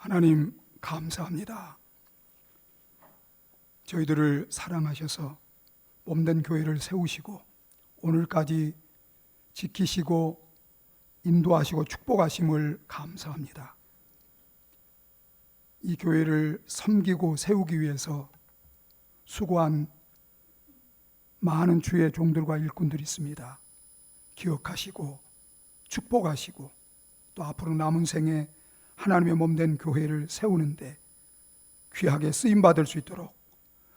하나님 감사합니다. 저희들을 사랑하셔서 몸된 교회를 세우시고 오늘까지 지키시고 인도하시고 축복하심을 감사합니다. 이 교회를 섬기고 세우기 위해서 수고한 많은 주의 종들과 일꾼들이 있습니다. 기억하시고 축복하시고 또 앞으로 남은 생에 하나님의 몸된 교회를 세우는데 귀하게 쓰임받을 수 있도록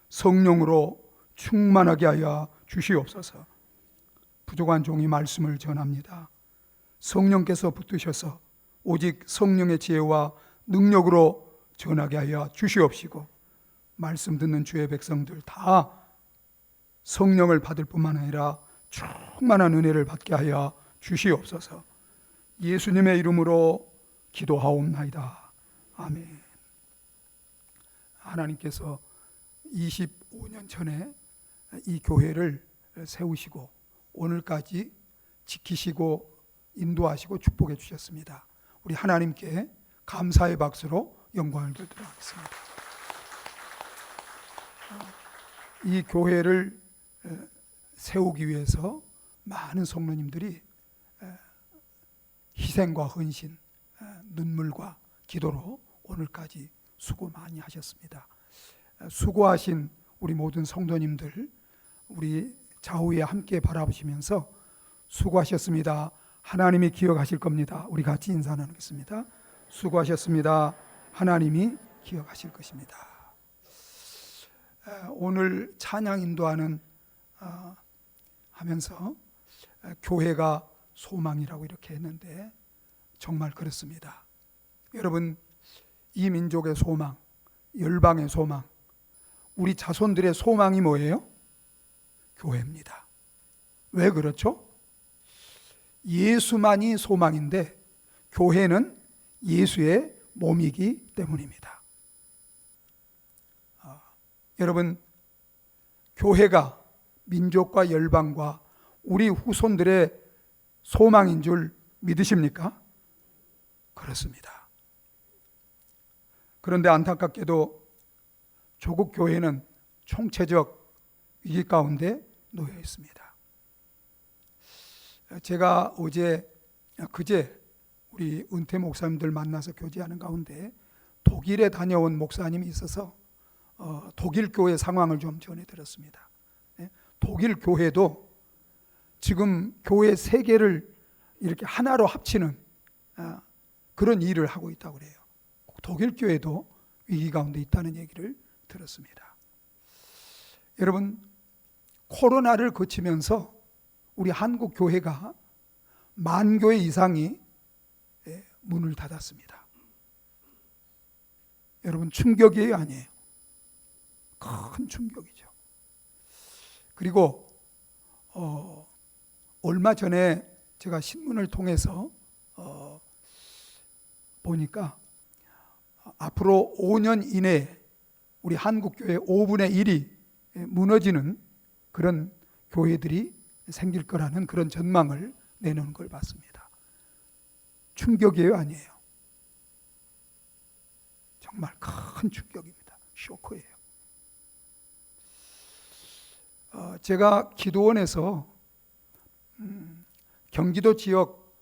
성령으로 충만하게 하여 주시옵소서. 부족한 종이 말씀을 전합니다. 성령께서 붙드셔서 오직 성령의 지혜와 능력으로 전하게 하여 주시옵시고, 말씀 듣는 주의 백성들 다 성령을 받을 뿐만 아니라 충만한 은혜를 받게 하여 주시옵소서. 예수님의 이름으로 기도하옵나이다. 아멘. 하나님께서 25년 전에 이 교회를 세우시고 오늘까지 지키시고 인도하시고 축복해 주셨습니다. 우리 하나님께 감사의 박수로 영광을 돌리도록 하겠습니다. 이 교회를 세우기 위해서 많은 성도님들이 희생과 헌신, 눈물과 기도로 오늘까지 수고 많이 하셨습니다. 수고하신 우리 모든 성도님들, 우리 좌우에 함께 바라보시면서 수고하셨습니다. 하나님이 기억하실 겁니다. 우리 같이 인사 나누겠습니다. 수고하셨습니다. 하나님이 기억하실 것입니다. 오늘 찬양 인도하는 하면서 교회가 소망이라고 이렇게 했는데 정말 그렇습니다. 여러분, 이 민족의 소망, 열방의 소망, 우리 자손들의 소망이 뭐예요? 교회입니다. 왜 그렇죠? 예수만이 소망인데 교회는 예수의 몸이기 때문입니다. 여러분, 교회가 민족과 열방과 우리 후손들의 소망인 줄 믿으십니까? 그렇습니다. 그런데 안타깝게도 조국 교회는 총체적 위기 가운데 놓여 있습니다. 제가 그제 우리 은퇴 목사님들 만나서 교제하는 가운데 독일에 다녀온 목사님이 있어서 독일 교회 상황을 좀 전해드렸습니다. 독일 교회도 지금 교회 세 개를 이렇게 하나로 합치는 그런 일을 하고 있다고 그래요. 독일 교회도 위기 가운데 있다는 얘기를 들었습니다. 여러분, 코로나를 거치면서 우리 한국 교회가 10,000교회 이상이 문을 닫았습니다. 여러분, 충격이에요, 아니에요? 큰 충격이죠. 그리고 얼마 전에 제가 신문을 통해서 보니까 앞으로 5년 이내에 우리 한국교회 5분의 1이 무너지는 그런 교회들이 생길 거라는 그런 전망을 내놓은 걸 봤습니다. 충격이에요, 아니에요? 정말 큰 충격입니다. 쇼크예요. 제가 기도원에서 경기도 지역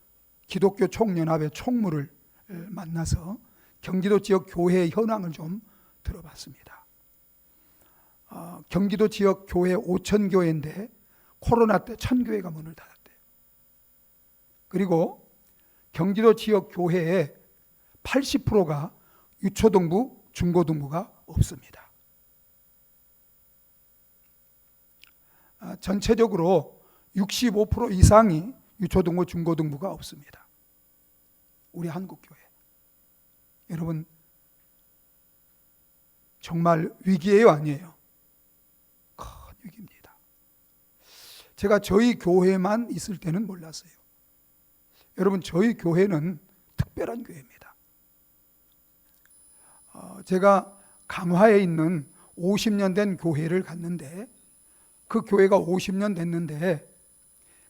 기독교 총연합의 총무를 만나서 경기도 지역 교회 현황을 좀 들어봤습니다. 경기도 지역 교회 5,000교회인데 코로나 때 1,000교회가 문을 닫았대요. 그리고 경기도 지역 교회의 80%가 유초등부, 중고등부가 없습니다. 전체적으로 65% 이상이 유초등부, 중고등부가 없습니다. 우리 한국교회. 여러분, 정말 위기예요, 아니에요? 큰 위기입니다. 제가 저희 교회만 있을 때는 몰랐어요. 여러분, 저희 교회는 특별한 교회입니다. 제가 강화에 있는 50년 된 교회를 갔는데 그 교회가 50년 됐는데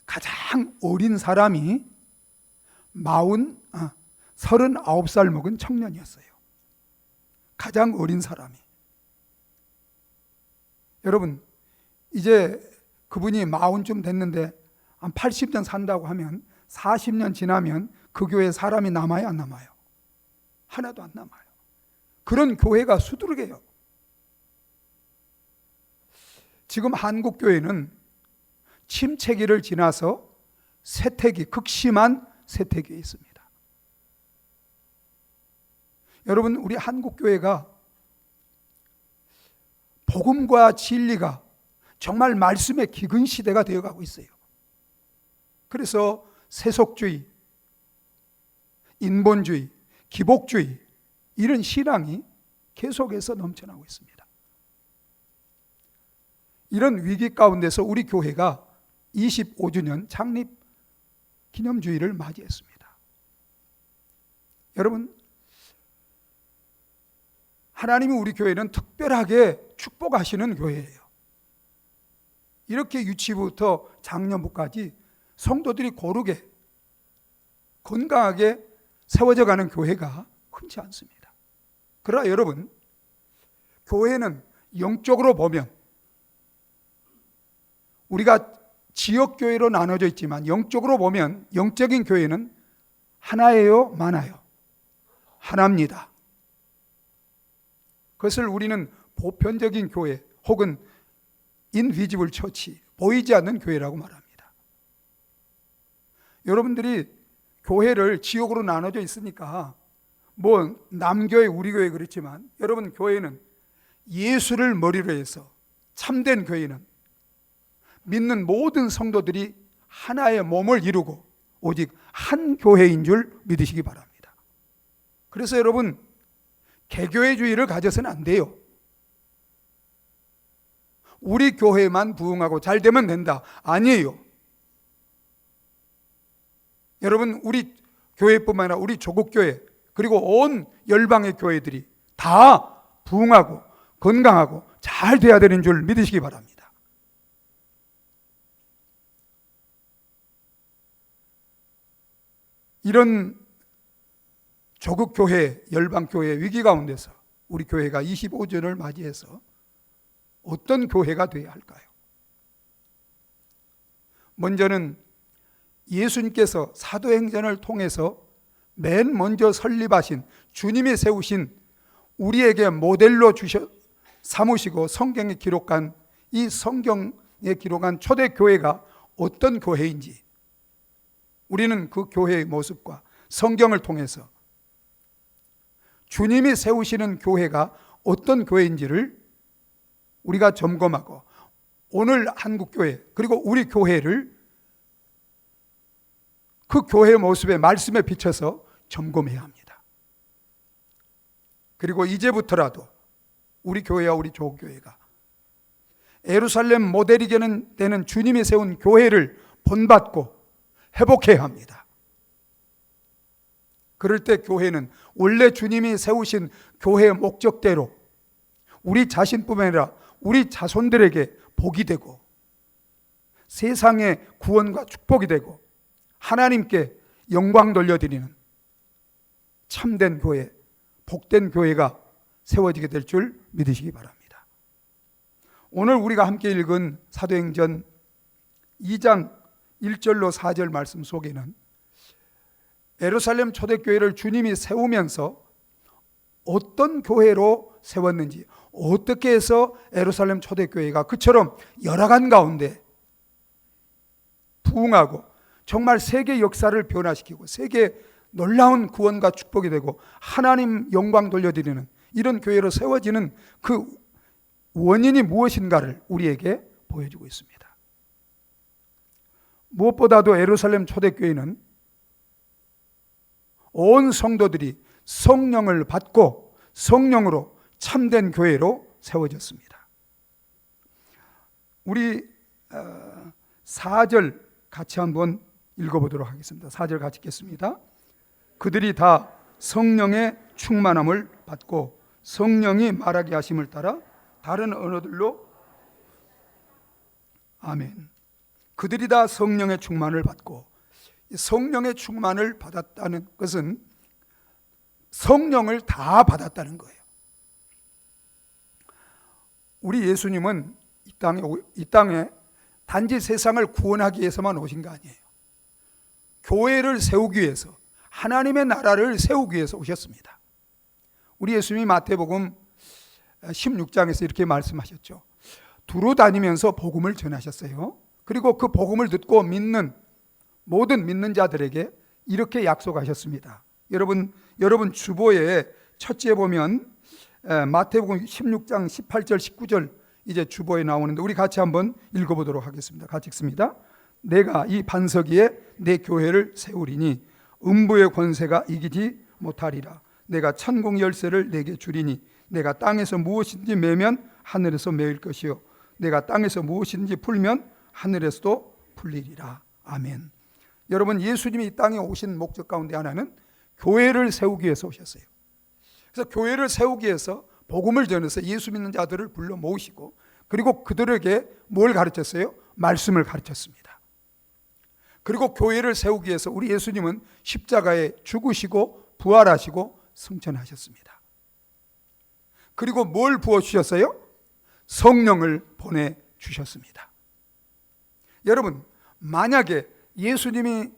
가장 어린 사람이 39살 먹은 청년이었어요. 가장 어린 사람이. 여러분, 이제 그분이 40쯤 됐는데 한 80년 산다고 하면 40년 지나면 그 교회에 사람이 남아요, 안 남아요? 하나도 안 남아요. 그런 교회가 수두룩해요. 지금 한국 교회는 침체기를 지나서 쇠퇴기, 극심한 쇠퇴기에 있습니다. 여러분, 우리 한국 교회가 복음과 진리가 정말 말씀의 기근 시대가 되어가고 있어요. 그래서 세속주의, 인본주의, 기복주의 이런 신앙이 계속해서 넘쳐나고 있습니다. 이런 위기 가운데서 우리 교회가 25주년 창립 기념주의를 맞이했습니다. 여러분, 하나님이 우리 교회는 특별하게 축복하시는 교회예요. 이렇게 유치부터 장년부까지 성도들이 고르게 건강하게 세워져 가는 교회가 흔치 않습니다. 그러나 여러분, 교회는 영적으로 보면 우리가 지역교회로 나눠져 있지만 영적으로 보면 영적인 교회는 하나예요, 많아요? 하나입니다. 그것을 우리는 보편적인 교회 혹은 인비지블 처치, 보이지 않는 교회라고 말합니다. 여러분들이 교회를 지역으로 나눠져 있으니까 뭐 남교회, 우리 교회 그렇지만 여러분, 교회는 예수를 머리로 해서 참된 교회는 믿는 모든 성도들이 하나의 몸을 이루고 오직 한 교회인 줄 믿으시기 바랍니다. 그래서 여러분, 개교회주의를 가져서는 안 돼요. 우리 교회만 부흥하고 잘 되면 된다. 아니에요. 여러분, 우리 교회뿐만 아니라 우리 조국교회 그리고 온 열방의 교회들이 다 부흥하고 건강하고 잘 돼야 되는 줄 믿으시기 바랍니다. 이런 조국교회, 열방교회 위기 가운데서 우리 교회가 25주년을 맞이해서 어떤 교회가 되어야 할까요? 먼저는 예수님께서 사도행전을 통해서 맨 먼저 설립하신 주님이 세우신 우리에게 모델로 삼으시고 성경에 기록한 이 성경에 기록한 초대교회가 어떤 교회인지 우리는 그 교회의 모습과 성경을 통해서 주님이 세우시는 교회가 어떤 교회인지를 우리가 점검하고 오늘 한국교회 그리고 우리 교회를 그 교회의 모습의 말씀에 비춰서 점검해야 합니다. 그리고 이제부터라도 우리 교회와 우리 조국교회가 예루살렘 모델이 되는 주님이 세운 교회를 본받고 회복해야 합니다. 그럴 때 교회는 원래 주님이 세우신 교회의 목적대로 우리 자신뿐만 아니라 우리 자손들에게 복이 되고 세상의 구원과 축복이 되고 하나님께 영광 돌려드리는 참된 교회, 복된 교회가 세워지게 될 줄 믿으시기 바랍니다. 오늘 우리가 함께 읽은 사도행전 2장 1절로 4절 말씀 속에는 예루살렘 초대교회를 주님이 세우면서 어떤 교회로 세웠는지, 어떻게 해서 예루살렘 초대교회가 그처럼 열악한 가운데 부흥하고 정말 세계 역사를 변화시키고 세계 놀라운 구원과 축복이 되고 하나님 영광 돌려드리는 이런 교회로 세워지는 그 원인이 무엇인가를 우리에게 보여주고 있습니다. 무엇보다도 예루살렘 초대교회는 온 성도들이 성령을 받고 성령으로 참된 교회로 세워졌습니다. 우리 4절 같이 한번 읽어보도록 하겠습니다. 4절 같이 읽겠습니다. 그들이 다 성령의 충만함을 받고 성령이 말하게 하심을 따라 다른 언어들로 아멘. 그들이 다 성령의 충만을 받고, 성령의 충만을 받았다는 것은 성령을 다 받았다는 거예요. 우리 예수님은 이 땅에 단지 세상을 구원하기 위해서만 오신 거 아니에요. 교회를 세우기 위해서, 하나님의 나라를 세우기 위해서 오셨습니다. 우리 예수님이 마태복음 16장에서 이렇게 말씀하셨죠. 두루 다니면서 복음을 전하셨어요. 그리고 그 복음을 듣고 믿는 모든 믿는 자들에게 이렇게 약속하셨습니다. 여러분 주보에 첫째 보면 마태복음 16장 18절 19절 이제 주보에 나오는데 우리 같이 한번 읽어보도록 하겠습니다. 같이 읽습니다. 내가 이 반석 위에 내 교회를 세우리니 음부의 권세가 이기지 못하리라. 내가 천국 열쇠를 내게 주리니 내가 땅에서 무엇인지 매면 하늘에서 매일 것이요 내가 땅에서 무엇인지 풀면 하늘에서도 풀리리라. 아멘. 여러분, 예수님이 이 땅에 오신 목적 가운데 하나는 교회를 세우기 위해서 오셨어요. 그래서 교회를 세우기 위해서 복음을 전해서 예수 믿는 자들을 불러 모으시고 그리고 그들에게 뭘 가르쳤어요? 말씀을 가르쳤습니다. 그리고 교회를 세우기 위해서 우리 예수님은 십자가에 죽으시고 부활하시고 승천하셨습니다. 그리고 뭘 부어주셨어요? 성령을 보내주셨습니다. 여러분, 만약에 예수님이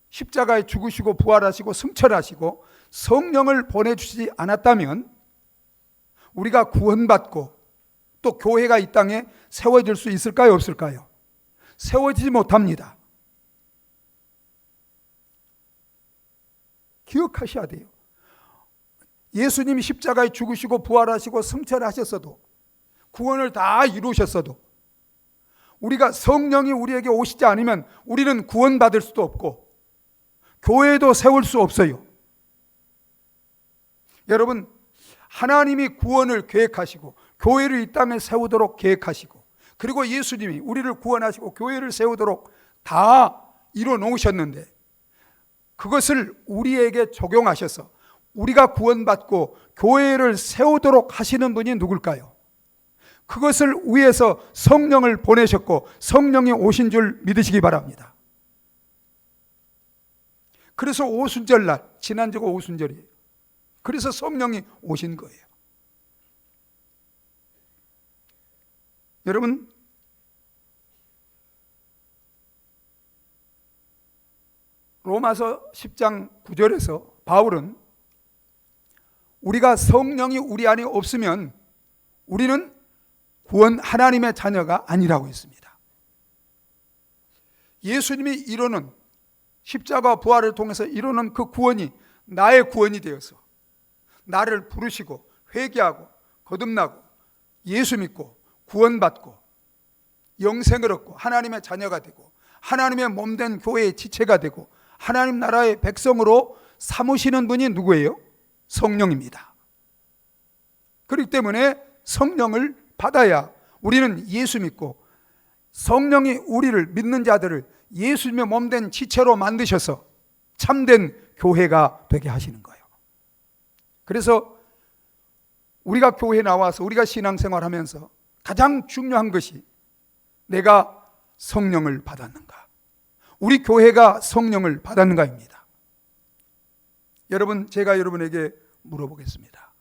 십자가에 죽으시고 부활하시고 승천하시고 성령을 보내주시지 않았다면 우리가 구원받고 또 교회가 이 땅에 세워질 수 있을까요? 없을까요? 세워지지 못합니다. 기억하셔야 돼요. 예수님이 십자가에 죽으시고 부활하시고 승천하셨어도 구원을 다 이루셨어도 우리가 성령이 우리에게 오시지 않으면 우리는 구원받을 수도 없고 교회도 세울 수 없어요. 여러분, 하나님이 구원을 계획하시고 교회를 이 땅에 세우도록 계획하시고 그리고 예수님이 우리를 구원하시고 교회를 세우도록 다 이뤄 놓으셨는데 그것을 우리에게 적용하셔서 우리가 구원받고 교회를 세우도록 하시는 분이 누굴까요? 그것을 위해서 성령을 보내셨고 성령이 오신 줄 믿으시기 바랍니다. 그래서 오순절날, 지난주가 오순절이에요. 그래서 성령이 오신 거예요. 여러분, 로마서 10장 9절에서 바울은 우리가 성령이 우리 안에 없으면 우리는 구원 하나님의 자녀가 아니라고 했습니다. 예수님이 이루는 십자가 부활을 통해서 이루는 그 구원이 나의 구원이 되어서 나를 부르시고 회개하고 거듭나고 예수 믿고 구원받고 영생을 얻고 하나님의 자녀가 되고 하나님의 몸된 교회의 지체가 되고 하나님 나라의 백성으로 삼으시는 분이 누구예요? 성령입니다. 그렇기 때문에 성령을 받아야 우리는 예수 믿고 성령이 우리를 믿는 자들을 예수님의 몸된 지체로 만드셔서 참된 교회가 되게 하시는 거예요. 그래서 우리가 교회에 나와서 우리가 신앙생활하면서 가장 중요한 것이 내가 성령을 받았는가, 우리 교회가 성령을 받았는가입니다. 여러분, 제가 여러분에게 물어보겠습니다.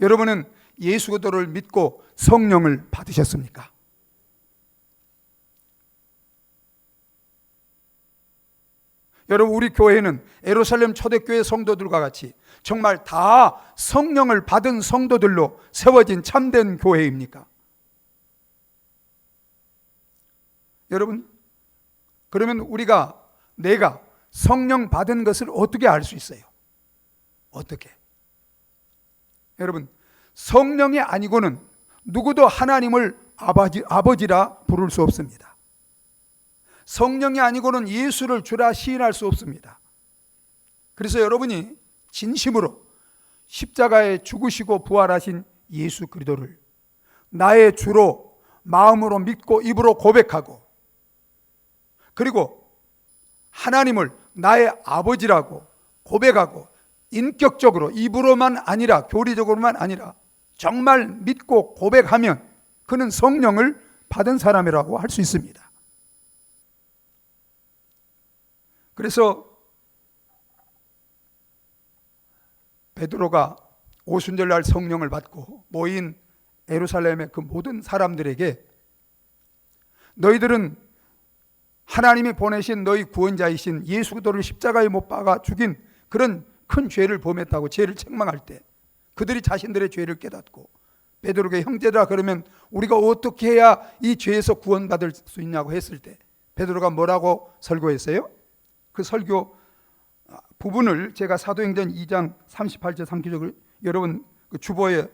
여러분은 예수 그리스도를 믿고 성령을 받으셨습니까? 여러분, 우리 교회는 예루살렘 초대교회 성도들과 같이 정말 다 성령을 받은 성도들로 세워진 참된 교회입니까? 여러분, 그러면 내가 성령 받은 것을 어떻게 알 수 있어요? 어떻게? 여러분, 성령이 아니고는 누구도 하나님을 아버지라 부를 수 없습니다. 성령이 아니고는 예수를 주라 시인할 수 없습니다. 그래서 여러분이 진심으로 십자가에 죽으시고 부활하신 예수 그리스도를 나의 주로 마음으로 믿고 입으로 고백하고 그리고 하나님을 나의 아버지라고 고백하고 인격적으로 입으로만 아니라 교리적으로만 아니라 정말 믿고 고백하면 그는 성령을 받은 사람이라고 할 수 있습니다. 그래서 베드로가 오순절날 성령을 받고 모인 예루살렘의 그 모든 사람들에게 너희들은 하나님이 보내신 너희 구원자이신 예수 그리스도를 십자가에 못 박아 죽인 그런 큰 죄를 범했다고 죄를 책망할 때 그들이 자신들의 죄를 깨닫고 베드로에게 형제들아 그러면 우리가 어떻게 해야 이 죄에서 구원받을 수 있냐고 했을 때 베드로가 뭐라고 설교했어요? 그 설교 부분을 제가 사도행전 2장 38절 39절을 여러분 그 주보에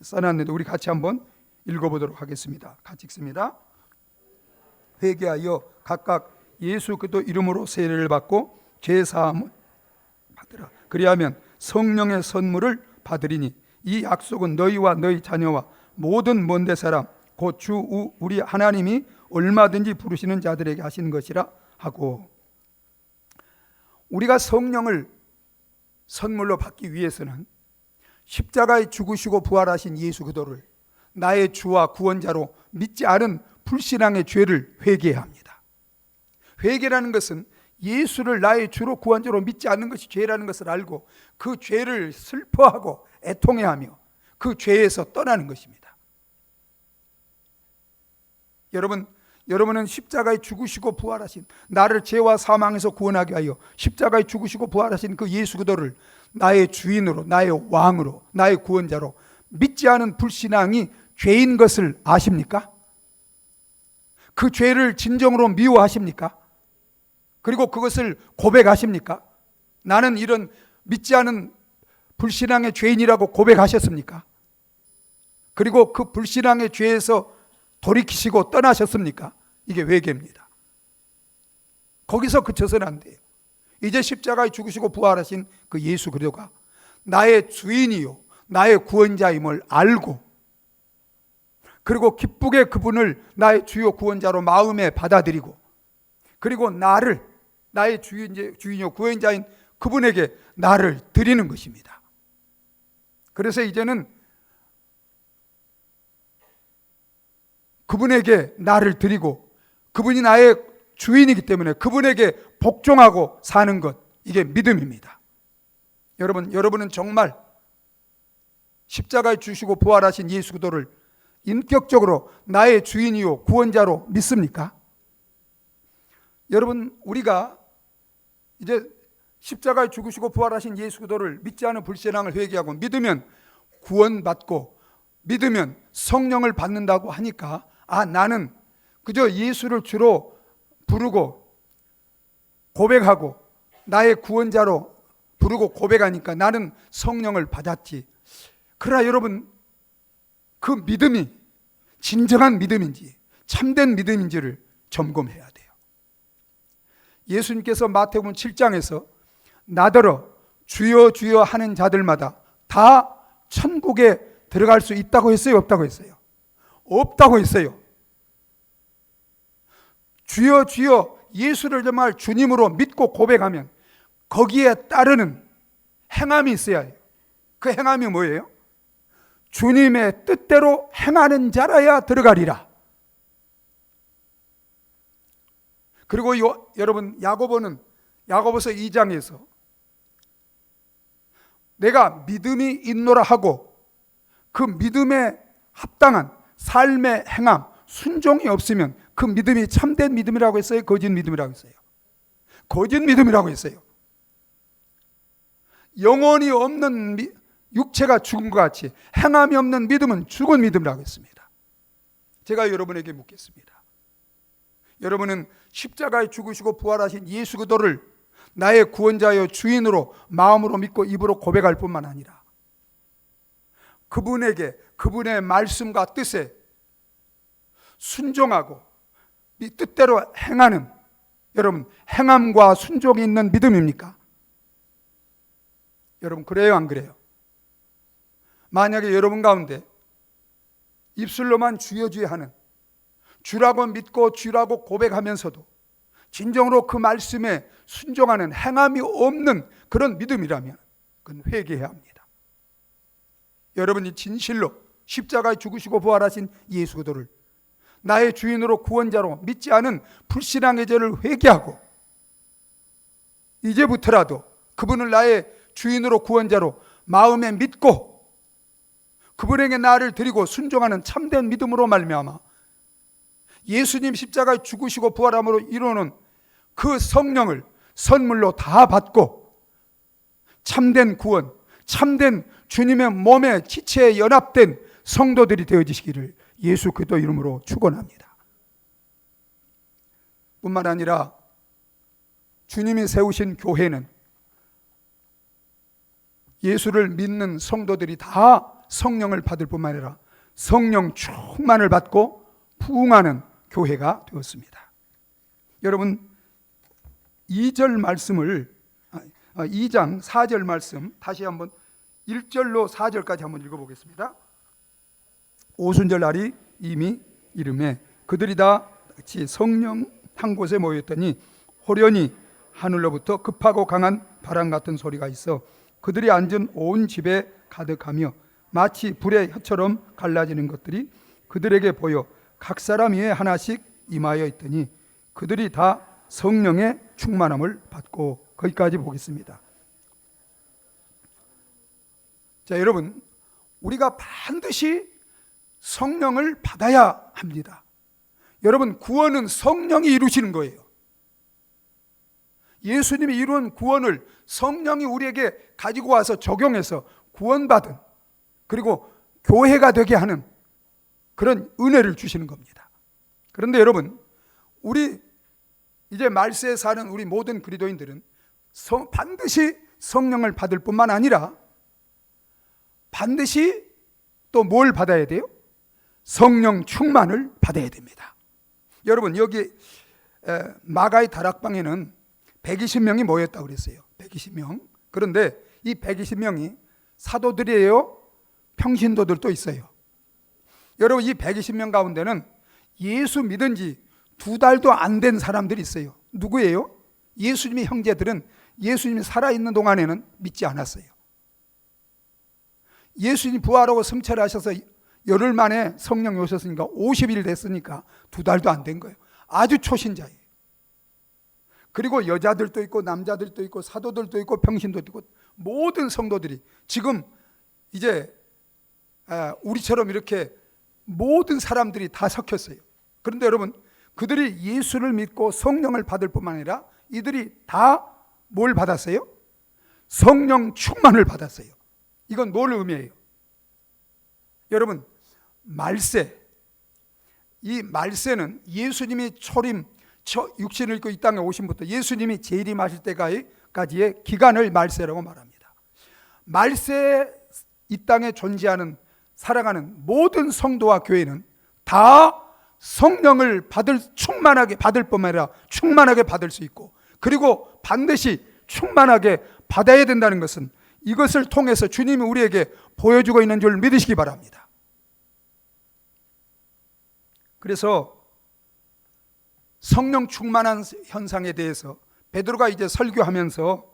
써놨는데 우리 같이 한번 읽어보도록 하겠습니다. 같이 읽습니다. 회개하여 각각 예수 그리스도 이름으로 세례를 받고 죄 사함을 받으라. 그리하면 성령의 선물을 받으리니 이 약속은 너희와 너희 자녀와 모든 먼데 사람 곧 주 우리 하나님이 얼마든지 부르시는 자들에게 하시는 것이라 하고, 우리가 성령을 선물로 받기 위해서는 십자가에 죽으시고 부활하신 예수 그리스도를 나의 주와 구원자로 믿지 않은 불신앙의 죄를 회개해야 합니다. 회개라는 것은 예수를 나의 주로 구원자로 믿지 않는 것이 죄라는 것을 알고 그 죄를 슬퍼하고 애통해하며 그 죄에서 떠나는 것입니다. 여러분은 십자가에 죽으시고 부활하신 나를 죄와 사망에서 구원하게 하여 십자가에 죽으시고 부활하신 그 예수 그리스도를 나의 주인으로, 나의 왕으로, 나의 구원자로 믿지 않은 불신앙이 죄인 것을 아십니까? 그 죄를 진정으로 미워하십니까? 그리고 그것을 고백하십니까? 나는 이런 믿지 않은 불신앙의 죄인이라고 고백하셨습니까? 그리고 그 불신앙의 죄에서 돌이키시고 떠나셨습니까? 이게 회개입니다. 거기서 그쳐서는 안 돼요. 이제 십자가에 죽으시고 부활하신 그 예수 그리스도가 나의 주인이요 나의 구원자임을 알고, 그리고 기쁘게 그분을 나의 주요 구원자로 마음에 받아들이고, 그리고 나를 나의 주인이요 구원자인 그분에게 나를 드리는 것입니다. 그래서 이제는 그분에게 나를 드리고 그분이 나의 주인이기 때문에 그분에게 복종하고 사는 것, 이게 믿음입니다. 여러분은 정말 십자가에 죽으시고 부활하신 예수 그리스도를 인격적으로 나의 주인이요 구원자로 믿습니까? 여러분, 우리가 이제 십자가에 죽으시고 부활하신 예수 그리스도를 믿지 않은 불신앙을 회개하고 믿으면 구원받고 믿으면 성령을 받는다고 하니까 나는 그저 예수를 주로 부르고 고백하고 나의 구원자로 부르고 고백하니까 나는 성령을 받았지. 그러나 여러분, 그 믿음이 진정한 믿음인지 참된 믿음인지를 점검해야 돼요. 예수님께서 마태복음 7장에서 나더러 주여 주여 하는 자들마다 다 천국에 들어갈 수 있다고 했어요? 없다고 했어요? 없다고 했어요. 주여 주여 예수를 정말 주님으로 믿고 고백하면 거기에 따르는 행함이 있어야 해요. 그 행함이 뭐예요? 주님의 뜻대로 행하는 자라야 들어가리라. 그리고 여러분, 야고보서 2장에서 내가 믿음이 있노라 하고 그 믿음에 합당한 삶의 행함, 순종이 없으면 그 믿음이 참된 믿음이라고 했어요? 거짓 믿음이라고 했어요? 거짓 믿음이라고 했어요. 영혼이 없는 육체가 죽은 것 같이 행함이 없는 믿음은 죽은 믿음이라고 했습니다. 제가 여러분에게 묻겠습니다. 여러분은 십자가에 죽으시고 부활하신 예수 그리스도를 나의 구원자여 주인으로 마음으로 믿고 입으로 고백할 뿐만 아니라 그분에게 그분의 말씀과 뜻에 순종하고 이 뜻대로 행하는, 여러분, 행함과 순종이 있는 믿음입니까? 여러분, 그래요 안 그래요? 만약에 여러분 가운데 입술로만 주여 주여 하는, 주라고 믿고 주라고 고백하면서도 진정으로 그 말씀에 순종하는 행함이 없는 그런 믿음이라면 그건 회개해야 합니다. 여러분이 진실로 십자가에 죽으시고 부활하신 예수 그리스도를 나의 주인으로 구원자로 믿지 않은 불신앙의 죄를 회개하고 이제부터라도 그분을 나의 주인으로 구원자로 마음에 믿고 그분에게 나를 드리고 순종하는 참된 믿음으로 말미암아 예수님 십자가에 죽으시고 부활함으로 이루는 그 성령을 선물로 다 받고 참된 구원, 참된 주님의 몸에 지체에 연합된 성도들이 되어지시기를 예수 그리스도 이름으로 축원합니다. 뿐만 아니라 주님이 세우신 교회는 예수를 믿는 성도들이 다 성령을 받을 뿐만 아니라 성령 충만을 받고 부흥하는 교회가 되었습니다. 여러분 2절 말씀을 2장 4절 말씀 다시 한번 1절로 4절까지 한번 읽어보겠습니다. 오순절 날이 이미 이름에 그들이 다 같이 성령 한 곳에 모였더니 호련히 하늘로부터 급하고 강한 바람 같은 소리가 있어 그들이 앉은 온 집에 가득하며 마치 불의 혀처럼 갈라지는 것들이 그들에게 보여 각 사람 위에 하나씩 임하여 있더니 그들이 다 성령의 충만함을 받고, 거기까지 보겠습니다. 자, 여러분, 우리가 반드시 성령을 받아야 합니다. 여러분, 구원은 성령이 이루시는 거예요. 예수님이 이룬 구원을 성령이 우리에게 가지고 와서 적용해서 구원받은, 그리고 교회가 되게 하는 그런 은혜를 주시는 겁니다. 그런데 여러분, 우리 이제 말세에 사는 우리 모든 그리스도인들은 반드시 성령을 받을 뿐만 아니라 반드시 또 뭘 받아야 돼요? 성령 충만을 받아야 됩니다. 여러분, 여기 마가의 다락방에는 120명이 모였다고 그랬어요. 120명. 그런데 이 120명이 사도들이에요? 평신도들도 있어요. 여러분, 이 120명 가운데는 예수 믿은 지 2달도 안 된 사람들이 있어요. 누구예요? 예수님의 형제들은 예수님이 살아있는 동안에는 믿지 않았어요. 예수님 부활하고 승천하셔서 열흘 만에 성령이 오셨으니까 50일 됐으니까 2달도 안 된 거예요. 아주 초신자예요. 그리고 여자들도 있고 남자들도 있고 사도들도 있고 평신도도 있고 모든 성도들이 지금 이제 우리처럼 이렇게 모든 사람들이 다 섞였어요. 그런데 여러분, 그들이 예수를 믿고 성령을 받을 뿐만 아니라 이들이 다 뭘 받았어요? 성령 충만을 받았어요. 이건 뭘 의미해요? 여러분, 말세, 이 말세는 예수님이 초림 육신을 입고 이 땅에 오심부터 예수님이 재림하실 때까지의 기간을 말세라고 말합니다. 말세에 이 땅에 존재하는 살아가는 모든 성도와 교회는 다 성령을 충만하게 받을 뿐만 아니라 충만하게 받을 수 있고, 그리고 반드시 충만하게 받아야 된다는 것은 이것을 통해서 주님이 우리에게 보여주고 있는 줄 믿으시기 바랍니다. 그래서 성령 충만한 현상에 대해서 베드로가 이제 설교하면서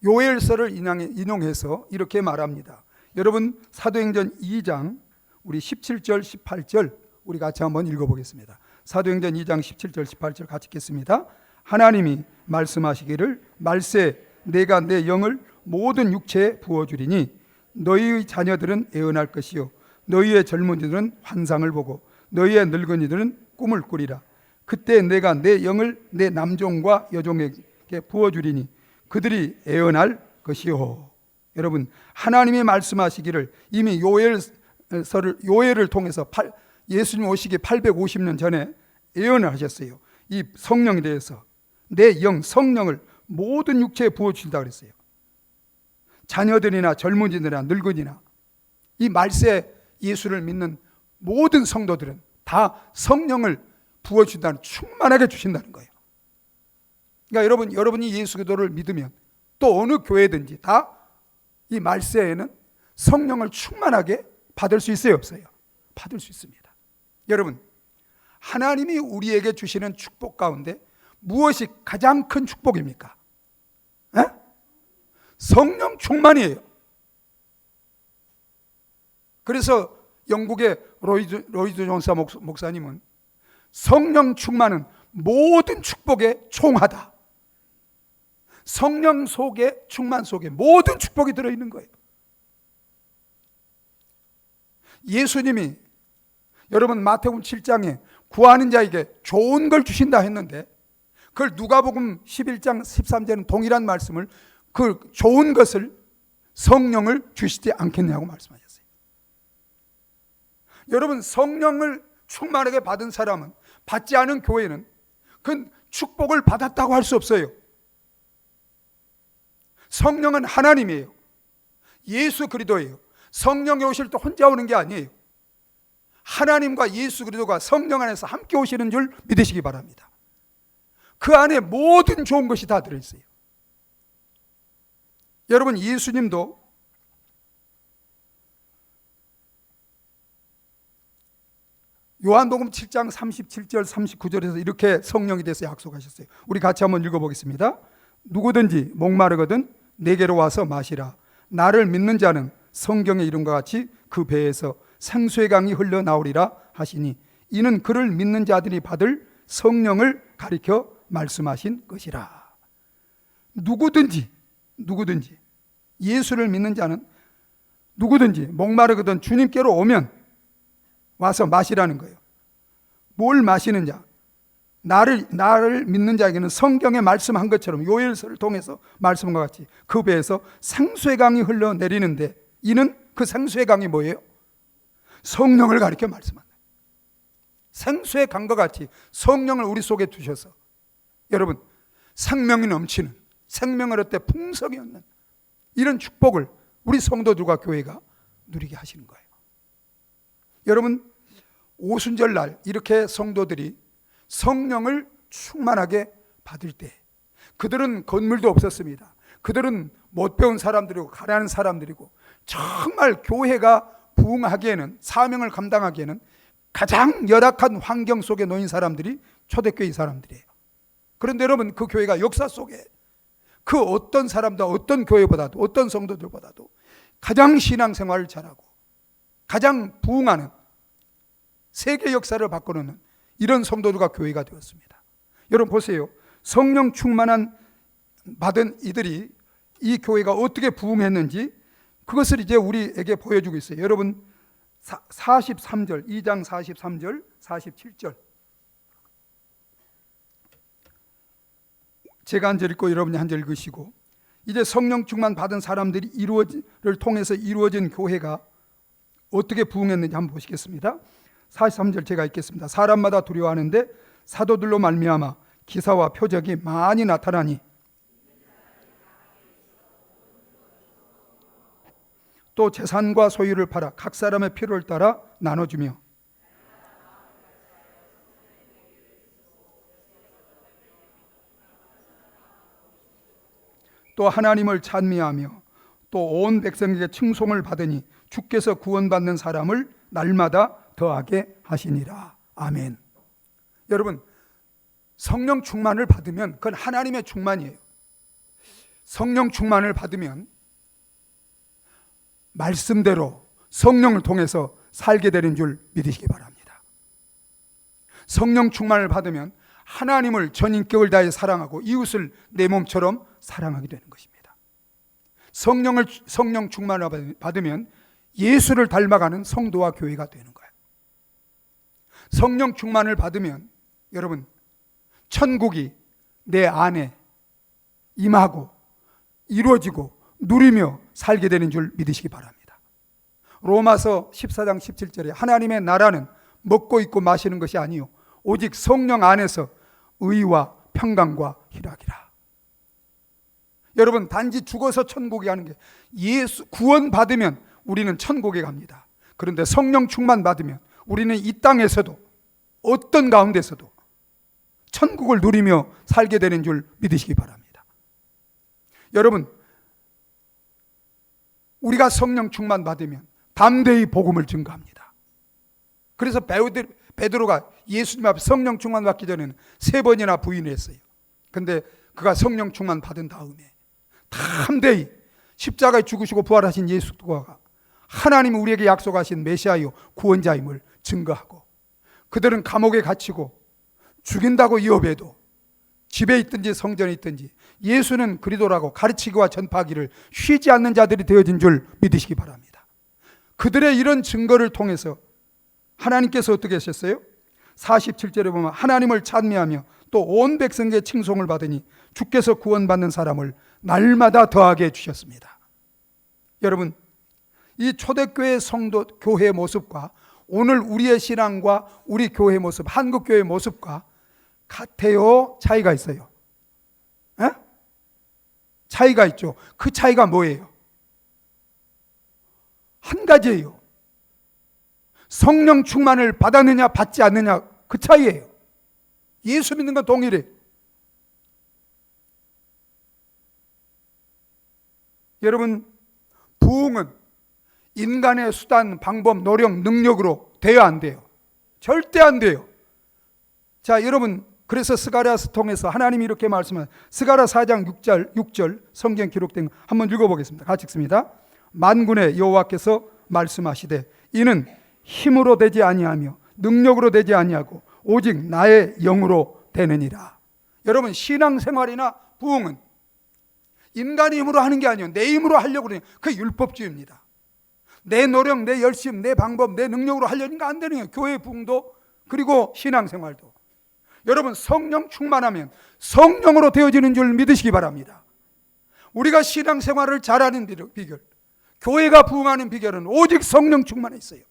요엘서를 인용해서 이렇게 말합니다. 여러분, 사도행전 2장 우리 17절 18절 우리 같이 한번 읽어보겠습니다. 사도행전 2장 17절 18절 같이 읽겠습니다. 하나님이 말씀하시기를 말세 내가 내 영을 모든 육체에 부어주리니 너희의 자녀들은 애언할 것이요 너희의 젊은이들은 환상을 보고 너희의 늙은이들은 꿈을 꾸리라. 그때 내가 내 영을 내 남종과 여종에게 부어주리니 그들이 애언할 것이요. 여러분, 하나님이 말씀하시기를 이미 요엘을 통해서 예수님 오시기 850년 전에 예언을 하셨어요. 이 성령에 대해서 내 영, 성령을 모든 육체에 부어주신다 그랬어요. 자녀들이나 젊은이들이나 늙은이나 이 말세 예수를 믿는 모든 성도들은 다 성령을 부어준다는, 충만하게 주신다는 거예요. 그러니까 여러분이 예수 그리스도를 믿으면 또 어느 교회든지 다 이 말세에는 성령을 충만하게 받을 수 있어요, 없어요? 받을 수 있습니다. 여러분, 하나님이 우리에게 주시는 축복 가운데 무엇이 가장 큰 축복입니까? 성령 충만이에요. 그래서 영국의 로이드 존스 목사님은 성령 충만은 모든 축복에 총하다. 성령 속에, 충만 속에 모든 축복이 들어있는 거예요. 예수님이 여러분 마태복음 7장에 구하는 자에게 좋은 걸 주신다 했는데 그걸 누가복음 11장 13절은 동일한 말씀을 그 좋은 것을 성령을 주시지 않겠냐고 말씀하셨어요. 여러분 성령을 충만하게 받은 사람은 받지 않은 교회는 그 축복을 받았다고 할 수 없어요. 성령은 하나님이에요. 예수 그리스도예요. 성령이 오실 때 혼자 오는 게 아니에요. 하나님과 예수 그리스도가 성령 안에서 함께 오시는 줄 믿으시기 바랍니다. 그 안에 모든 좋은 것이 다 들어있어요. 여러분 예수님도 요한복음 7장 37절 39절에서 이렇게 성령이 대해서 약속하셨어요. 우리 같이 한번 읽어보겠습니다. 누구든지 목마르거든 내게로 와서 마시라. 나를 믿는 자는 성경의 이름과 같이 그 배에서 생수의 강이 흘러나오리라 하시니 이는 그를 믿는 자들이 받을 성령을 가리켜 말씀하신 것이라. 누구든지 예수를 믿는 자는 누구든지 목마르거든 주님께로 오면 와서 마시라는 거예요. 뭘 마시는 자? 나를 믿는 자에게는 성경에 말씀한 것처럼 요엘서를 통해서 말씀한 것 같이 그 배에서 생수의 강이 흘러내리는데 이는 그 생수의 강이 뭐예요? 성령을 가리켜 말씀한다. 생수의 강과 같이 성령을 우리 속에 두셔서 여러분 생명이 넘치는 생명을 얻되 풍성이 얻는 이런 축복을 우리 성도들과 교회가 누리게 하시는 거예요. 여러분 오순절 날 이렇게 성도들이 성령을 충만하게 받을 때 그들은 건물도 없었습니다. 그들은 못 배운 사람들이고 가난한 사람들이고 정말 교회가 부흥하기에는 사명을 감당하기에는 가장 열악한 환경 속에 놓인 사람들이 초대교회 사람들이에요. 그런데 여러분 그 교회가 역사 속에 그 어떤 사람도 어떤 교회보다도 어떤 성도들보다도 가장 신앙생활을 잘하고 가장 부흥하는 세계 역사를 바꾸는 이런 성도들과 교회가 되었습니다. 여러분 보세요. 성령 충만한 받은 이들이 이 교회가 어떻게 부흥했는지 그것을 이제 우리에게 보여주고 있어요. 여러분 43절 2장 43절 47절 제가 한 절 읽고 여러분이 한 절 읽으시고 이제 성령 충만 받은 사람들이 를 통해서 이루어진 교회가 어떻게 부흥했는지 한번 보시겠습니다. 43절 제가 읽겠습니다. 사람마다 두려워하는데 사도들로 말미암아 기사와 표적이 많이 나타나니 또 재산과 소유를 팔아 각 사람의 필요를 따라 나눠주며 또 하나님을 찬미하며 또 온 백성에게 칭송을 받으니 주께서 구원받는 사람을 날마다 더하게 하시니라. 아멘. 여러분 성령 충만을 받으면 그건 하나님의 충만이에요. 성령 충만을 받으면 말씀대로 성령을 통해서 살게 되는 줄 믿으시기 바랍니다. 성령 충만을 받으면 하나님을 전인격을 다해 사랑하고 이웃을 내 몸처럼 사랑하게 되는 것입니다. 성령 충만을 받으면 예수를 닮아가는 성도와 교회가 되는 거예요. 성령 충만을 받으면 여러분 천국이 내 안에 임하고 이루어지고 누리며 살게 되는 줄 믿으시기 바랍니다. 로마서 14장 17절에 하나님의 나라는 먹고 입고 마시는 것이 아니요 오직 성령 안에서 의와 평강과 희락이라. 여러분 단지 죽어서 천국에 가는 게 예수 구원 받으면 우리는 천국에 갑니다. 그런데 성령 충만 받으면 우리는 이 땅에서도 어떤 가운데서도 천국을 누리며 살게 되는 줄 믿으시기 바랍니다. 여러분 우리가 성령 충만 받으면 담대히 복음을 증거합니다. 그래서 베드로가 예수님 앞에 성령 충만 받기 전에는 3번이나 부인했어요. 근데 그가 성령 충만 받은 다음에 담대히 십자가에 죽으시고 부활하신 예수가 하나님이 우리에게 약속하신 메시아요 구원자임을 증거하고 그들은 감옥에 갇히고 죽인다고 위협해도 집에 있든지 성전에 있든지 예수는 그리스도라고 가르치기와 전파하기를 쉬지 않는 자들이 되어진 줄 믿으시기 바랍니다. 그들의 이런 증거를 통해서 하나님께서 어떻게 하셨어요? 47절에 보면 하나님을 찬미하며 또 온 백성에게 칭송을 받으니 주께서 구원받는 사람을 날마다 더하게 해주셨습니다. 여러분, 이 초대교회 성도 교회의 모습과 오늘 우리의 신앙과 우리 교회 모습, 한국교회의 모습과 같아요? 차이가 있어요? 에? 차이가 있죠. 그 차이가 뭐예요? 한 가지예요. 성령 충만을 받았느냐 받지 않느냐, 그 차이예요. 예수 믿는 건 동일해. 여러분, 부흥은 인간의 수단, 방법, 노력, 능력으로 돼야 안 돼요. 절대 안 돼요. 자, 여러분, 그래서 스가랴서 통해서 하나님이 이렇게 말씀한 스가랴 4장 6절 성경 기록된 거 한번 읽어보겠습니다. 같이 읽습니다. 만군의 여호와께서 말씀하시되 이는 힘으로 되지 아니하며 능력으로 되지 아니하고 오직 나의 영으로 되느니라. 여러분, 신앙생활이나 부흥은 인간의 힘으로 하는 게 아니에요. 내 힘으로 하려고 그래요. 그게 율법주의입니다. 내 노력, 내 열심, 내 방법, 내 능력으로 하려니까 안 되는 거예요. 교회 부흥도 그리고 신앙생활도. 여러분, 성령 충만하면 성령으로 되어지는 줄 믿으시기 바랍니다. 우리가 신앙생활을 잘하는 비결, 교회가 부흥하는 비결은 오직 성령 충만에 있어요.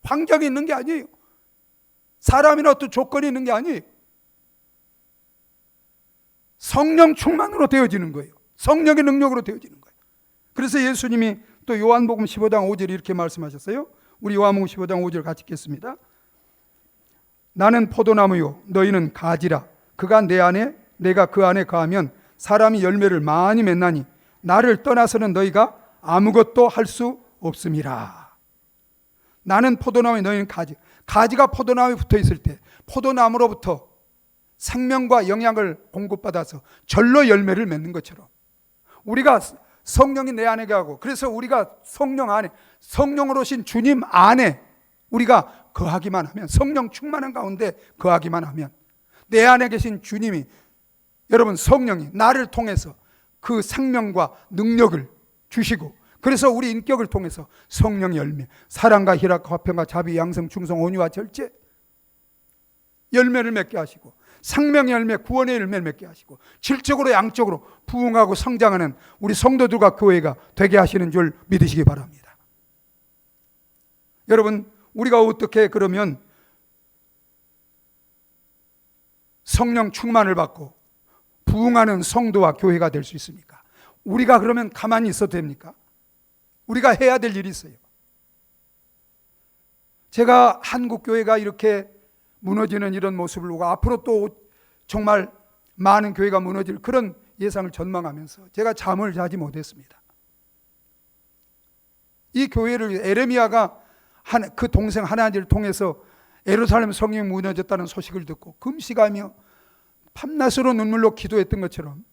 환경이 있는 게 아니에요. 사람이나 어떤 조건이 있는 게 아니에요. 성령 충만으로 되어지는 거예요. 성령의 능력으로 되어지는 거예요. 그래서 예수님이 또 요한복음 15장 5절에 이렇게 말씀하셨어요. 우리 요한복음 15장 5절 같이 읽겠습니다. 나는 포도나무요 너희는 가지라. 그가 내 안에 내가 그 안에 거하면 사람이 열매를 많이 맺나니 나를 떠나서는 너희가 아무것도 할 수 없음이라. 나는 포도나무요 너희는 가지. 가지가 포도나무에 붙어 있을 때 포도나무로부터 생명과 영양을 공급받아서 절로 열매를 맺는 것처럼 우리가 성령이 내 안에 거하고, 그래서 우리가 성령 안에, 성령으로 오신 주님 안에 우리가 거하기만 하면, 성령 충만한 가운데 거하기만 하면 내 안에 계신 주님이, 여러분, 성령이 나를 통해서 그 생명과 능력을 주시고, 그래서 우리 인격을 통해서 성령의 열매, 사랑과 희락과 화평과 자비, 양성, 충성, 온유와 절제 열매를 맺게 하시고, 생명의 열매, 구원의 열매를 맺게 하시고, 질적으로 양적으로 부흥하고 성장하는 우리 성도들과 교회가 되게 하시는 줄 믿으시기 바랍니다. 여러분, 우리가 어떻게 그러면 성령 충만을 받고 부흥하는 성도와 교회가 될 수 있습니까? 우리가 그러면 가만히 있어도 됩니까? 우리가 해야 될 일이 있어요. 제가 한국 교회가 이렇게 무너지는 이런 모습을 보고 앞으로 또 정말 많은 교회가 무너질 그런 예상을 전망하면서 제가 잠을 자지 못했습니다. 이 교회를 에레미야가 그 동생 하나님을 통해서 예루살렘 성이 무너졌다는 소식을 듣고 금식하며 밤낮으로 눈물로 기도했던 것처럼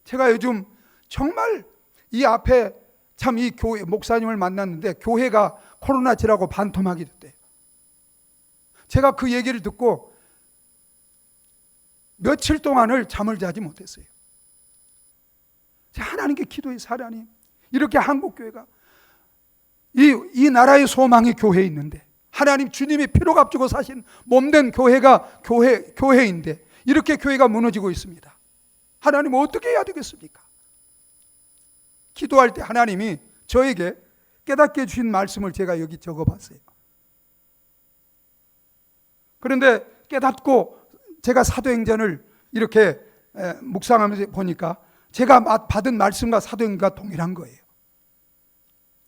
제가 요즘 정말 이 앞에 참 이 교회 목사님을 만났는데 교회가 코로나 지라고 반토막이 됐대요. 제가 그 얘기를 듣고 며칠 동안을 잠을 자지 못했어요. 제가 하나님께 기도해서, 하나님, 이렇게 한국교회가 이 나라의 소망이 교회에 있는데, 하나님 주님이 피로 값주고 사신 몸된 교회가 교회인데 이렇게 교회가 무너지고 있습니다. 하나님 어떻게 해야 되겠습니까? 기도할 때 하나님이 저에게 깨닫게 해주신 말씀을 제가 여기 적어봤어요. 그런데 깨닫고 제가 사도행전을 이렇게 묵상하면서 보니까 제가 받은 말씀과 사도행전과 동일한 거예요.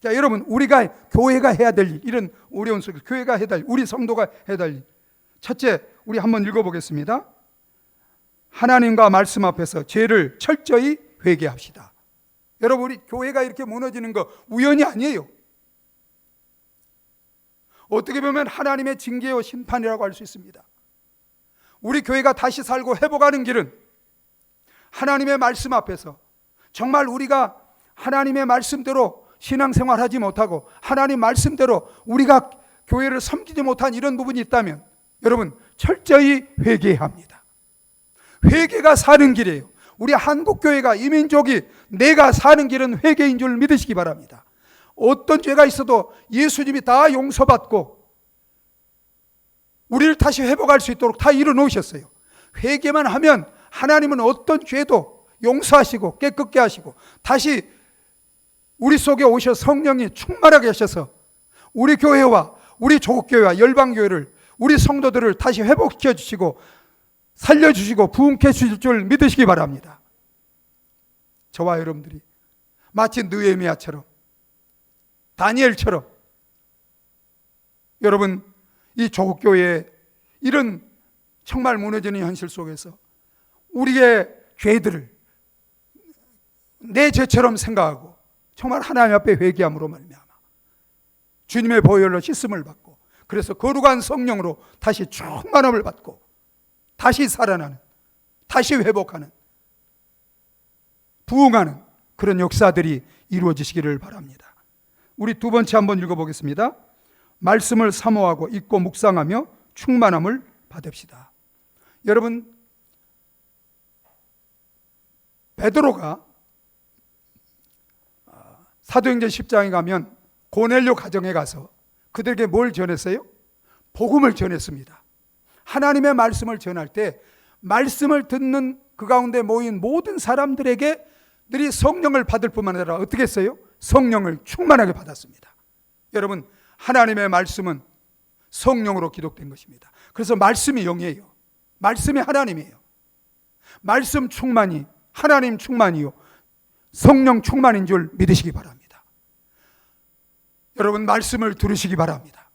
자, 여러분, 우리가 교회가 해야 될 일, 이런 어려운 속에서 교회가 해야 될 일, 우리 성도가 해야 될 일. 첫째, 우리 한번 읽어보겠습니다. 하나님과 말씀 앞에서 죄를 철저히 회개합시다. 여러분, 우리 교회가 이렇게 무너지는 거 우연이 아니에요. 어떻게 보면 하나님의 징계와 심판이라고 할 수 있습니다. 우리 교회가 다시 살고 회복하는 길은 하나님의 말씀 앞에서 정말 우리가 하나님의 말씀대로 신앙생활하지 못하고 하나님 말씀대로 우리가 교회를 섬기지 못한 이런 부분이 있다면 여러분, 철저히 회개해야 합니다. 회개가 사는 길이에요. 우리 한국교회가, 이민족이 내가 사는 길은 회개인 줄 믿으시기 바랍니다. 어떤 죄가 있어도 예수님이 다 용서받고 우리를 다시 회복할 수 있도록 다 이뤄놓으셨어요. 회개만 하면 하나님은 어떤 죄도 용서하시고 깨끗게 하시고 다시 우리 속에 오셔 성령이 충만하게 하셔서 우리 교회와 우리 조국교회와 열방교회를 우리 성도들을 다시 회복시켜 주시고 살려주시고 부흥케 해주실 줄 믿으시기 바랍니다. 저와 여러분들이 마치 느헤미야처럼 다니엘처럼 여러분 이 조국교회의 이런 정말 무너지는 현실 속에서 우리의 죄들을 내 죄처럼 생각하고 정말 하나님 앞에 회개함으로 말미암아 주님의 보혈로 씻음을 받고 그래서 거룩한 성령으로 다시 충만함을 받고 다시 살아나는, 다시 회복하는, 부흥하는 그런 역사들이 이루어지시기를 바랍니다. 우리 두 번째 한번 읽어보겠습니다. 말씀을 사모하고 읽고 묵상하며 충만함을 받읍시다. 여러분, 베드로가 사도행전 10장에 가면 고넬료 가정에 가서 그들에게 뭘 전했어요? 복음을 전했습니다. 하나님의 말씀을 전할 때 말씀을 듣는 그 가운데 모인 모든 사람들에게 들이 성령을 받을 뿐만 아니라 어떻게 했어요? 성령을 충만하게 받았습니다. 여러분, 하나님의 말씀은 성령으로 기록된 것입니다. 그래서 말씀이 영이에요. 말씀이 하나님이에요. 말씀 충만이 하나님 충만이요 성령 충만인 줄 믿으시기 바랍니다. 여러분, 말씀을 들으시기 바랍니다.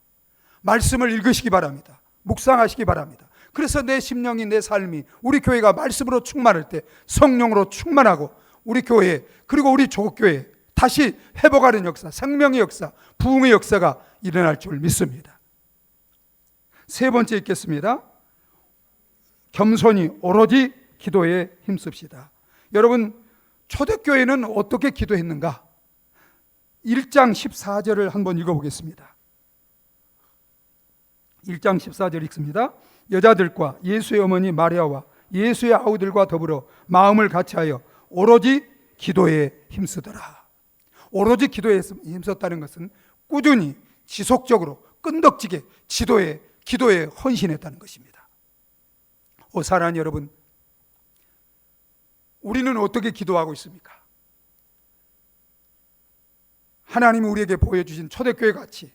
말씀을 읽으시기 바랍니다. 묵상하시기 바랍니다. 그래서 내 심령이, 내 삶이, 우리 교회가 말씀으로 충만할 때 성령으로 충만하고 우리 교회 그리고 우리 조국교회 다시 회복하는 역사, 생명의 역사, 부흥의 역사가 일어날 줄 믿습니다. 세 번째 읽겠습니다. 겸손히 오로지 기도에 힘씁시다. 여러분, 초대교회는 어떻게 기도했는가? 1장 14절을 한번 읽어보겠습니다. 1장 14절 읽습니다. 여자들과 예수의 어머니 마리아와 예수의 아우들과 더불어 마음을 같이하여 오로지 기도에 힘쓰더라. 오로지 기도에 힘썼다는 것은 꾸준히 지속적으로 끈덕지게 기도에 헌신했다는 것입니다. 사랑하는 여러분, 우리는 어떻게 기도하고 있습니까? 하나님이 우리에게 보여주신 초대교회 같이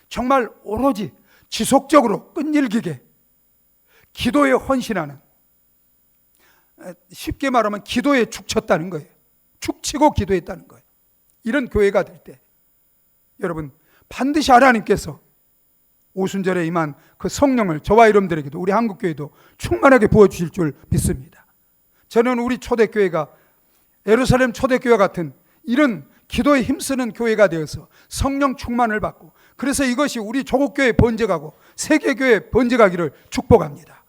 정말 오로지 지속적으로 끈질기게 기도에 헌신하는, 쉽게 말하면 기도에 축쳤다는 거예요. 축치고 기도했다는 거예요. 이런 교회가 될 때 여러분, 반드시 하나님께서 오순절에 임한 그 성령을 저와 여러분들에게도, 우리 한국교회도 충만하게 부어주실 줄 믿습니다. 저는 우리 초대교회가 예루살렘 초대교회 같은 이런 기도에 힘쓰는 교회가 되어서 성령 충만을 받고, 그래서 이것이 우리 조국교회 번져가고 세계교회 번져가기를 축복합니다.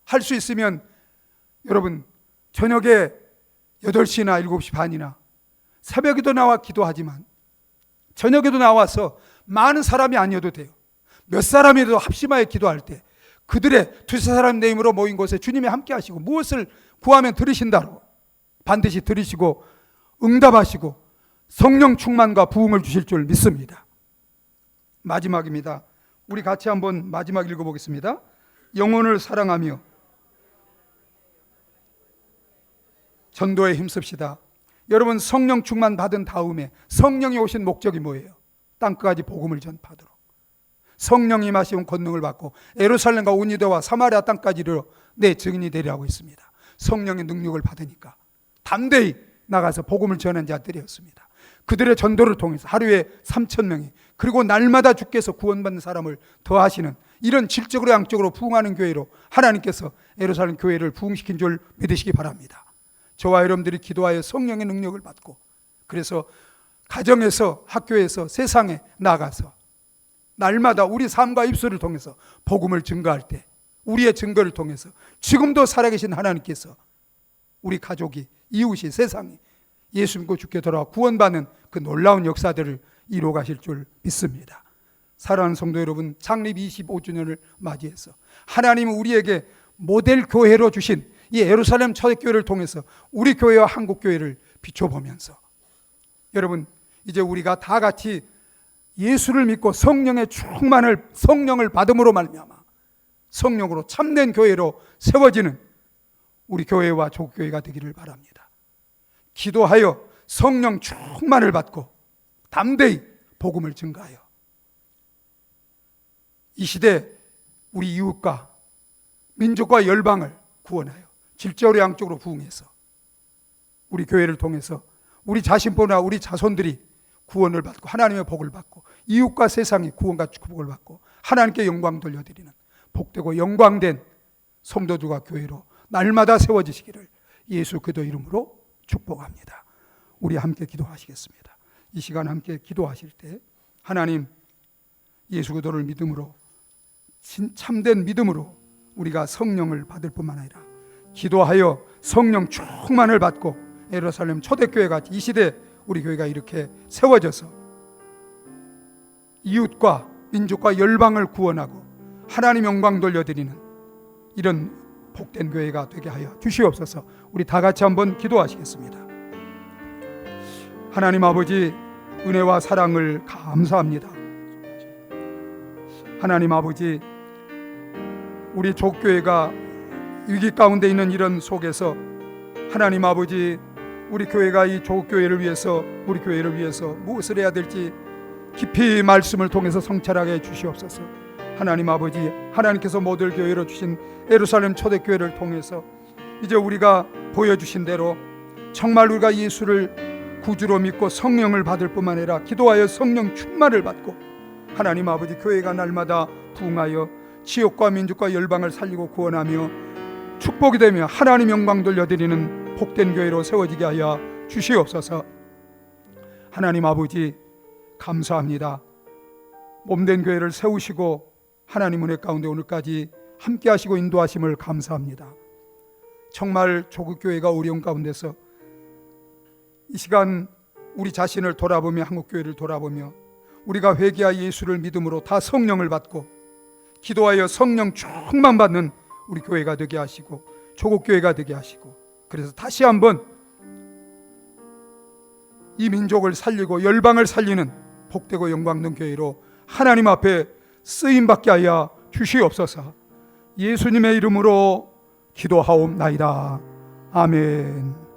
할 수 있으면 여러분, 저녁에 8시나 7시 반이나 새벽에도 나와 기도하지만 저녁에도 나와서 많은 사람이 아니어도 돼요. 몇 사람이라도 합심하여 기도할 때 그들의 두세 사람 내 힘으로 모인 곳에 주님이 함께 하시고 무엇을 구하면 들으신다로 반드시 들으시고 응답하시고 성령 충만과 부흥을 주실 줄 믿습니다. 마지막입니다. 우리 같이 한번 마지막 읽어보겠습니다. 영혼을 사랑하며 전도에 힘씁시다. 여러분, 성령 충만 받은 다음에 성령이 오신 목적이 뭐예요? 땅끝까지 복음을 전파하도록 성령이 임하시온 권능을 받고 예루살렘과 온 유대와 사마리아 땅까지 이르러 내 증인이 되리라고 했습니다. 성령의 능력을 받으니까 담대히 나가서 복음을 전한 자들이었습니다. 그들의 전도를 통해서 하루에 3,000명이, 그리고 날마다 주께서 구원받는 사람을 더하시는 이런 질적으로 양적으로 부흥하는 교회로 하나님께서 예루살렘 교회를 부흥시킨 줄 믿으시기 바랍니다. 저와 여러분들이 기도하여 성령의 능력을 받고, 그래서 가정에서, 학교에서, 세상에 나가서 날마다 우리 삶과 입술을 통해서 복음을 증거할 때, 우리의 증거를 통해서 지금도 살아계신 하나님께서 우리 가족이, 이웃이, 세상이 예수 믿고 주께 돌아와 구원받는 그 놀라운 역사들을 이루어 가실 줄 믿습니다. 사랑하는 성도 여러분, 창립 25주년을 맞이해서 하나님은 우리에게 모델 교회로 주신 이 예루살렘 초대교회를 통해서 우리 교회와 한국교회를 비춰보면서 여러분, 이제 우리가 다 같이 예수를 믿고 성령을 받음으로 말미암아 성령으로 참된 교회로 세워지는 우리 교회와 조국교회가 되기를 바랍니다. 기도하여 성령 충만을 받고 담대히 복음을 증가하여 이 시대 우리 이웃과 민족과 열방을 구원하여 질적으로 양쪽으로 부흥해서 우리 교회를 통해서 우리 자신뿐나 우리 자손들이 구원을 받고 하나님의 복을 받고 이웃과 세상이 구원과 축복을 받고 하나님께 영광 돌려드리는 복되고 영광된 성도들과 교회로 날마다 세워지시기를 예수 그리스도 이름으로 축복합니다. 우리 함께 기도하시겠습니다. 이 시간 함께 기도하실 때 하나님 예수 그리스도를 믿음으로 참된 믿음으로 우리가 성령을 받을 뿐만 아니라 기도하여 성령 충만을 받고 예루살렘 초대교회 같이 이 시대 우리 교회가 이렇게 세워져서 이웃과 민족과 열방을 구원하고 하나님 영광 돌려드리는 이런 복된 교회가 되게 하여 주시옵소서. 우리 다 같이 한번 기도하시겠습니다. 하나님 아버지 은혜와 사랑을 감사합니다. 하나님 아버지 우리 족교회가 위기 가운데 있는 이런 속에서 하나님 아버지 우리 교회가 이 조국교회를 위해서 우리 교회를 위해서 무엇을 해야 될지 깊이 말씀을 통해서 성찰하게 해 주시옵소서. 하나님 아버지 하나님께서 모델 교회로 주신 예루살렘 초대교회를 통해서 이제 우리가 보여주신 대로 정말 우리가 예수를 구주로 믿고 성령을 받을 뿐만 아니라 기도하여 성령 충만을 받고 하나님 아버지 교회가 날마다 부흥하여 지역과 민족과 열방을 살리고 구원하며 축복이 되며 하나님 영광 돌려드리는 복된 교회로 세워지게 하여 주시옵소서. 하나님 아버지 감사합니다. 몸된 교회를 세우시고 하나님 은혜 가운데 오늘까지 함께 하시고 인도하심을 감사합니다. 정말 조국교회가 어려운 가운데서 이 시간 우리 자신을 돌아보며 한국교회를 돌아보며 우리가 회개하여 예수를 믿음으로 다 성령을 받고 기도하여 성령 충만 받는 우리 교회가 되게 하시고 조국교회가 되게 하시고 그래서 다시 한번 이 민족을 살리고 열방을 살리는 복되고 영광된 교회로 하나님 앞에 쓰임받게 하여 주시옵소서. 예수님의 이름으로 기도하옵나이다. 아멘.